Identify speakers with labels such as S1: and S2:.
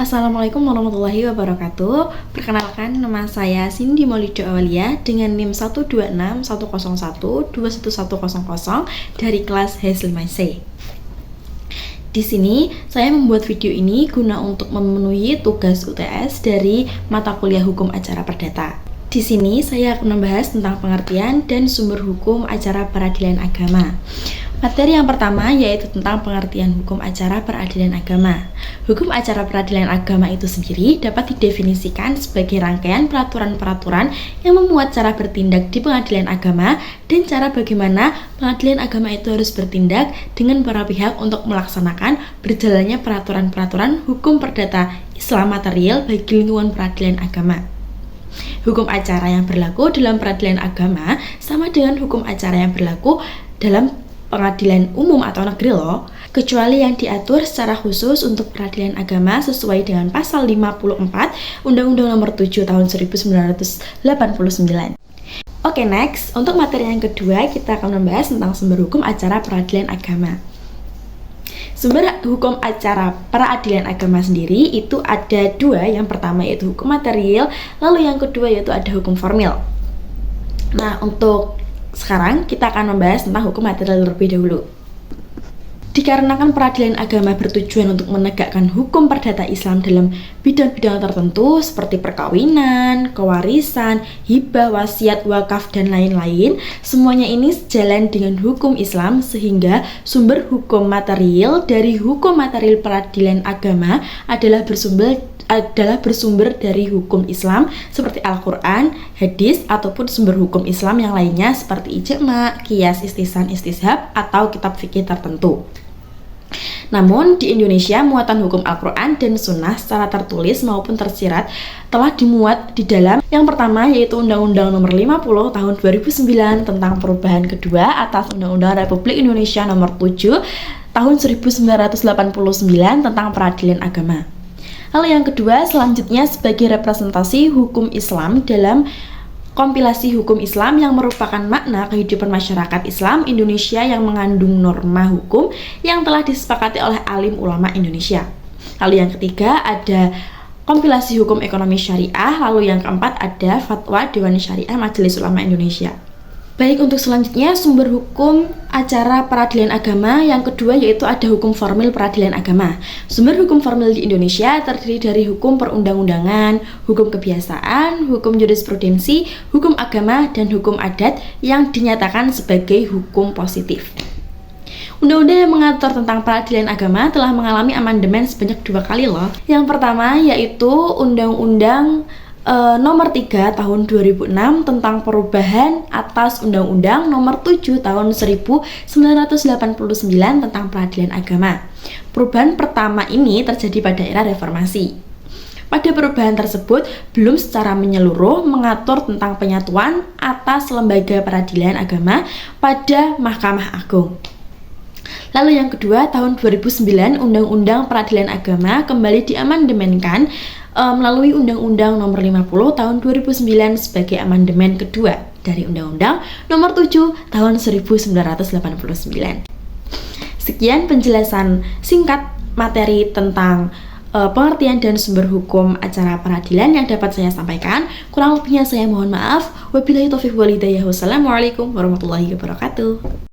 S1: Assalamualaikum warahmatullahi wabarakatuh. Perkenalkan, nama saya Cindy Maulido Awalia dengan NIM 126.101.21100 dari kelas H5C. Di sini saya membuat video ini guna untuk memenuhi tugas UTS dari mata kuliah Hukum Acara Perdata. Di sini saya akan membahas tentang pengertian dan sumber hukum acara peradilan agama. Materi yang pertama yaitu tentang pengertian hukum acara peradilan agama. Hukum acara peradilan agama itu sendiri dapat didefinisikan sebagai rangkaian peraturan-peraturan yang memuat cara bertindak di pengadilan agama dan cara bagaimana pengadilan agama itu harus bertindak dengan para pihak untuk melaksanakan berjalannya peraturan-peraturan hukum perdata Islam material bagi lingkungan peradilan agama. Hukum acara yang berlaku dalam peradilan agama sama dengan hukum acara yang berlaku dalam pengadilan umum atau negeri loh, kecuali yang diatur secara khusus untuk peradilan agama sesuai dengan pasal 54 Undang-Undang Nomor 7 Tahun 1989. Oke, next, untuk materi yang kedua kita akan membahas tentang sumber hukum acara peradilan agama. Sumber hukum acara peradilan agama sendiri itu ada dua. Yang pertama yaitu hukum material, lalu yang kedua yaitu ada hukum formil. Nah, untuk sekarang kita akan membahas tentang hukum material terlebih dahulu. Dikarenakan peradilan agama bertujuan untuk menegakkan hukum perdata Islam dalam bidang-bidang tertentu seperti perkawinan, kewarisan, hibah, wasiat, wakaf, dan lain-lain, semuanya ini sejalan dengan hukum Islam sehingga sumber hukum material dari hukum material peradilan agama adalah bersumber dari hukum Islam seperti Al-Quran, hadis, ataupun sumber hukum Islam yang lainnya seperti ijma, qiyas, istihsan, istishab, atau kitab fikih tertentu. Namun di Indonesia muatan hukum Al-Quran dan Sunnah secara tertulis maupun tersirat telah dimuat di dalam yang pertama yaitu Undang-Undang Nomor 50 Tahun 2009 tentang perubahan kedua atas Undang-Undang Republik Indonesia Nomor 7 Tahun 1989 tentang peradilan agama. Lalu yang kedua selanjutnya sebagai representasi hukum Islam dalam kompilasi hukum Islam yang merupakan makna kehidupan masyarakat Islam Indonesia yang mengandung norma hukum yang telah disepakati oleh alim ulama Indonesia. Lalu yang ketiga ada kompilasi hukum ekonomi syariah, lalu yang keempat ada fatwa Dewan Syariah Majelis Ulama Indonesia. Baik, untuk selanjutnya sumber hukum acara peradilan agama yang kedua yaitu ada hukum formil peradilan agama. Sumber hukum formil di Indonesia terdiri dari hukum perundang-undangan, hukum kebiasaan, hukum jurisprudensi, hukum agama, dan hukum adat yang dinyatakan sebagai hukum positif. Undang-undang yang mengatur tentang peradilan agama telah mengalami amandemen sebanyak 2 kali loh. Yang pertama yaitu Undang-Undang Nomor 3 Tahun 2006 tentang perubahan atas Undang-Undang Nomor 7 Tahun 1989 tentang peradilan agama. Perubahan pertama ini terjadi pada era reformasi. Pada perubahan tersebut belum secara menyeluruh mengatur tentang penyatuan atas lembaga peradilan agama pada Mahkamah Agung. Lalu yang kedua, tahun 2009 Undang-Undang Peradilan Agama kembali diamandemenkan melalui Undang-Undang Nomor 50 Tahun 2009 sebagai amandemen kedua dari Undang-Undang Nomor 7 Tahun 1989. Sekian penjelasan singkat materi tentang pengertian dan sumber hukum acara peradilan yang dapat saya sampaikan. Kurang lebihnya saya mohon maaf. Wabillahi taufiq wal hidayah. Wassalamualaikum warahmatullahi wabarakatuh.